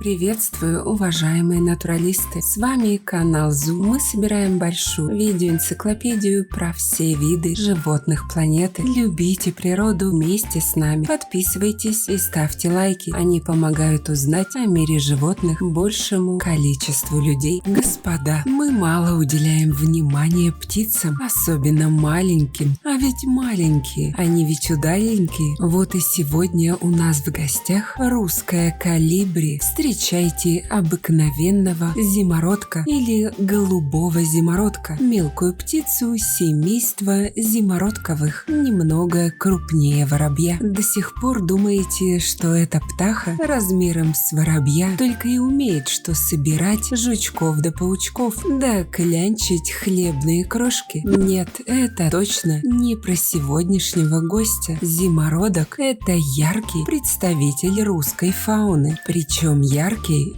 Приветствую, уважаемые натуралисты! С вами канал Зу. Мы собираем большую видеоэнциклопедию про все виды животных планеты. Любите природу вместе с нами. Подписывайтесь и ставьте лайки. Они помогают узнать о мире животных большему количеству людей. Господа, мы мало уделяем внимания птицам, особенно маленьким. А ведь маленькие, они ведь удаленькие. Вот и сегодня у нас в гостях русская колибри. Встречайте обыкновенного зимородка или голубого зимородка, мелкую птицу семейства зимородковых, немного крупнее воробья. До сих пор думаете, что эта птаха размером с воробья только и умеет что собирать жучков да паучков, да клянчить хлебные крошки? Нет, это точно не про сегодняшнего гостя. Зимородок – это яркий представитель русской фауны, причем яркий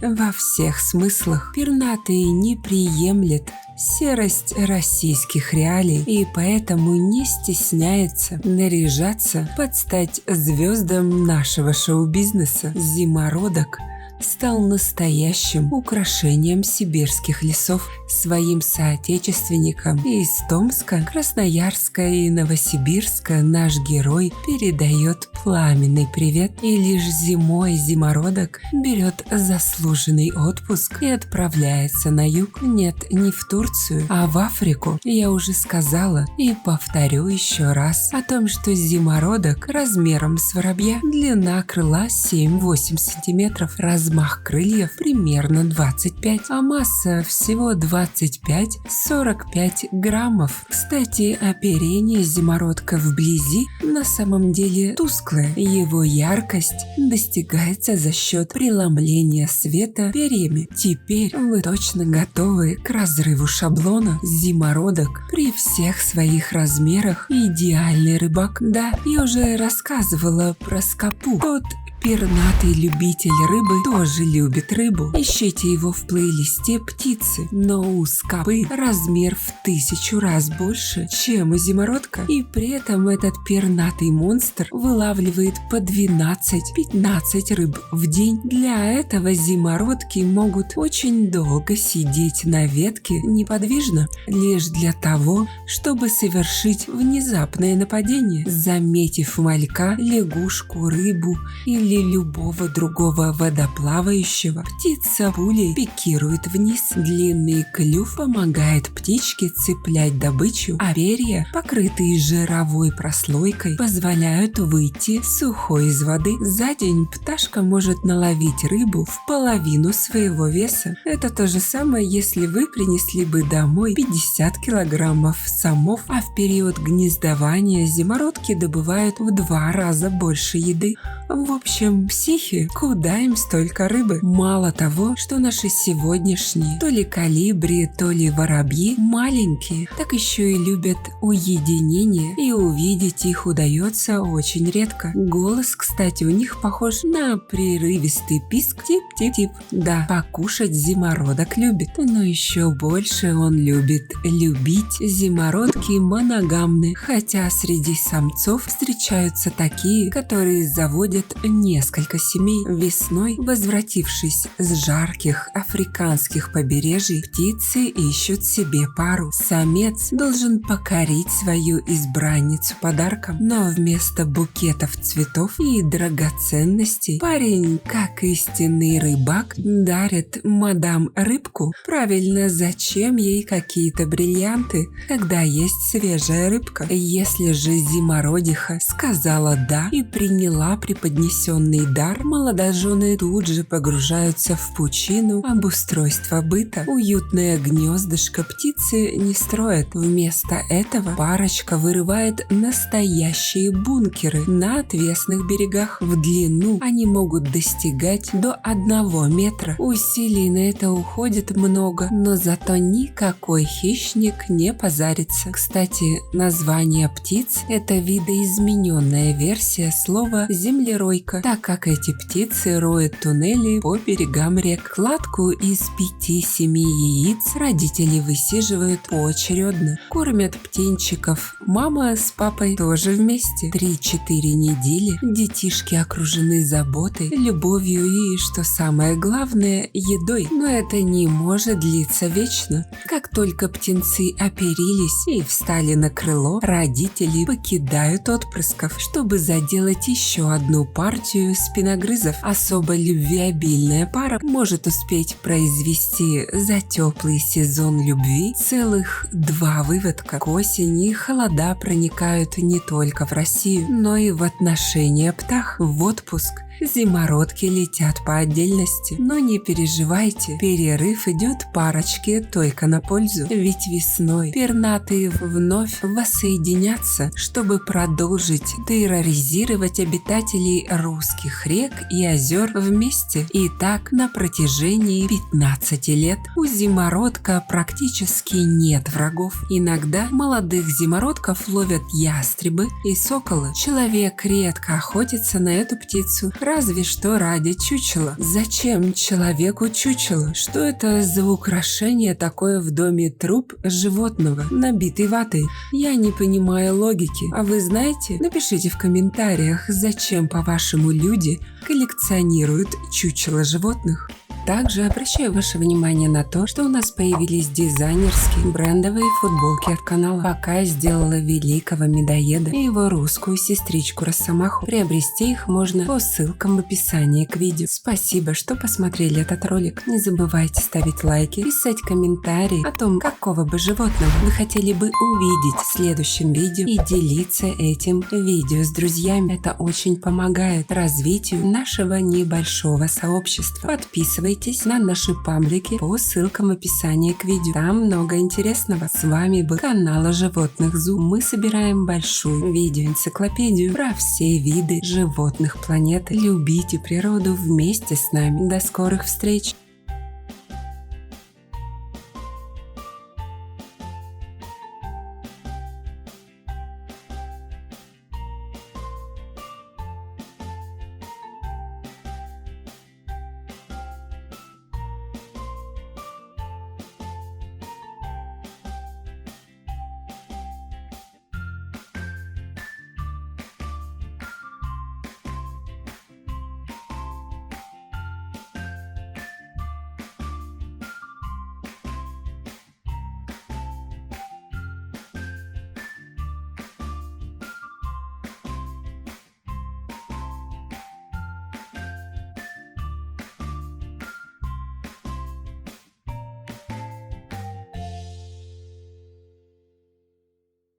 во всех смыслах. Пернатый не приемлет серость российских реалий и поэтому не стесняется наряжаться под стать звездам нашего шоу-бизнеса. Зимородок стал настоящим украшением сибирских лесов. Своим соотечественникам из Томска, Красноярска и Новосибирска наш герой передает пламенный привет. И лишь зимой зимородок берет заслуженный отпуск и отправляется на юг. Нет, не в Турцию, а в Африку. Я уже сказала и повторю еще раз о том, что зимородок размером с воробья, длина крыла 7-8 сантиметров, размах крыльев примерно 25, а масса всего 25-45 граммов. Кстати, оперение зимородка вблизи на самом деле тусклое. Его яркость достигается за счет преломления света перьями. Теперь вы точно готовы к разрыву шаблона. Зимородок при всех своих размерах идеальный рыбак. Да, я уже рассказывала про скопу. Тот пернатый любитель рыбы тоже любит рыбу. Ищите его в плейлисте птицы. Но у скопы размер в 1000 раз больше, чем у зимородка. И при этом этот пернатый монстр вылавливает по 12-15 рыб в день. Для этого зимородки могут очень долго сидеть на ветке неподвижно, лишь для того, чтобы совершить внезапное нападение. Заметив малька, лягушку, рыбу или любого другого водоплавающего, птица пулей пикирует вниз. Длинный клюв помогает птичке цеплять добычу, а перья, покрытые жировой прослойкой, позволяют выйти сухой из воды. За день пташка может наловить рыбу в половину своего веса. Это то же самое, если вы принесли бы домой 50 килограммов самов, а в период гнездования зимородки добывают в 2 раза больше еды. В общем, психи, куда им столько рыбы? Мало того, что наши сегодняшние то ли колибри, то ли воробьи маленькие, так еще и любят уединение, и увидеть их удается очень редко. Голос, кстати, у них похож на прерывистый писк тип-тип-тип. Да, покушать зимородок любит, но еще больше он любит любить. Зимородки моногамны, хотя среди самцов встречаются такие, которые заводят несколько семей. Весной, возвратившись с жарких африканских побережий, птицы ищут себе пару. Самец должен покорить свою избранницу подарком, но вместо букетов цветов и драгоценностей парень, как истинный рыбак, дарит мадам рыбку. Правильно, зачем ей какие-то бриллианты, когда есть свежая рыбка? Если же зимородиха сказала «да» и приняла преподнесенный дар, молодожены тут же погружаются в пучину обустройства быта. Уютное гнездышко птицы не строят. Вместо этого парочка вырывает настоящие бункеры на отвесных берегах. В длину они могут достигать до 1 метра. Усилий на это уходит много, но зато никакой хищник не позарится. Кстати, название птиц – это видоизмененная версия слова «землеройка», так как эти птицы роют туннели по берегам рек. Кладку из 5-7 яиц родители высиживают поочередно. Кормят птенчиков мама с папой тоже вместе. 3-4 недели детишки окружены заботой, любовью и, что самое самое главное – едой. Но это не может длиться вечно. Как только птенцы оперились и встали на крыло, родители покидают отпрысков, чтобы заделать еще одну партию спиногрызов. Особо любвеобильная пара может успеть произвести за теплый сезон любви целых 2 выводка. К осени холода проникают не только в Россию, но и в отношения птах. В отпуск зимородки летят по отдельности. Но не переживайте, перерыв идет парочке только на пользу. Ведь весной пернатые вновь воссоединятся, чтобы продолжить терроризировать обитателей русских рек и озер вместе. И так на протяжении 15 лет у зимородка практически нет врагов. Иногда молодых зимородков ловят ястребы и соколы. Человек редко охотится на эту птицу, разве что ради чучела. Зачем человеку чучело? Что это за украшение такое в доме труп животного, набитый ватой? Я не понимаю логики. А вы знаете? Напишите в комментариях, зачем, по-вашему, люди коллекционируют чучела животных. Также обращаю ваше внимание на то, что у нас появились дизайнерские брендовые футболки от канала. Пока я сделала великого медоеда и его русскую сестричку Росомаху. Приобрести их можно по ссылкам в описании к видео. Спасибо, что посмотрели этот ролик. Не забывайте ставить лайки, писать комментарии о том, какого бы животного вы хотели бы увидеть в следующем видео и делиться этим видео с друзьями. Это очень помогает развитию нашего небольшого сообщества. Подписывайтесь на наши паблики по ссылкам в описании к видео. Там много интересного. С вами был канал о животных Зу. Мы собираем большую видеоэнциклопедию про все виды животных планеты. Любите природу вместе с нами. До скорых встреч!